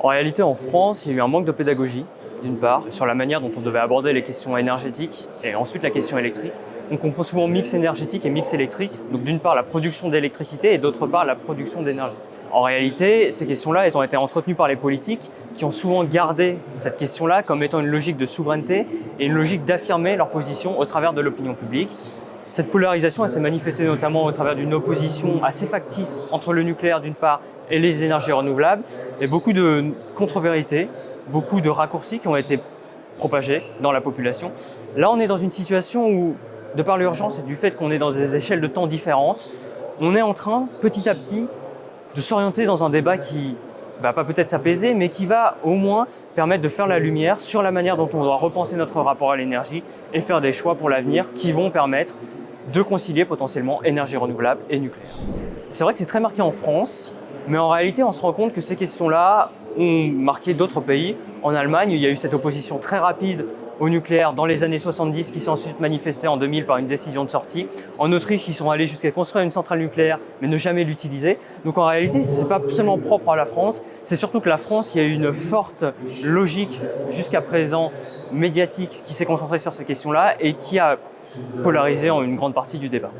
En réalité, en France, il y a eu un manque de pédagogie, d'une part, sur la manière dont on devait aborder les questions énergétiques et ensuite la question électrique. On confond souvent mix énergétique et mix électrique, donc d'une part la production d'électricité et d'autre part la production d'énergie. En réalité, ces questions-là, elles ont été entretenues par les politiques qui ont souvent gardé cette question-là comme étant une logique de souveraineté et une logique d'affirmer leur position au travers de l'opinion publique. Cette polarisation, elle s'est manifestée notamment au travers d'une opposition assez factice entre le nucléaire d'une part et les énergies renouvelables, et beaucoup de contre-vérités, beaucoup de raccourcis qui ont été propagés dans la population. Là, on est dans une situation où, de par l'urgence et du fait qu'on est dans des échelles de temps différentes, on est en train, petit à petit, de s'orienter dans un débat qui va pas peut-être s'apaiser, mais qui va au moins permettre de faire la lumière sur la manière dont on doit repenser notre rapport à l'énergie et faire des choix pour l'avenir qui vont permettre de concilier potentiellement énergie renouvelable et nucléaire. C'est vrai que c'est très marqué en France, mais en réalité, on se rend compte que ces questions-là ont marqué d'autres pays. En Allemagne, il y a eu cette opposition très rapide au nucléaire dans les années 70 qui s'est ensuite manifestée en 2000 par une décision de sortie. En Autriche, ils sont allés jusqu'à construire une centrale nucléaire, mais ne jamais l'utiliser. Donc en réalité, ce n'est pas seulement propre à la France, c'est surtout que la France, il y a eu une forte logique jusqu'à présent médiatique qui s'est concentrée sur ces questions-là et qui a polarisé en une grande partie du débat.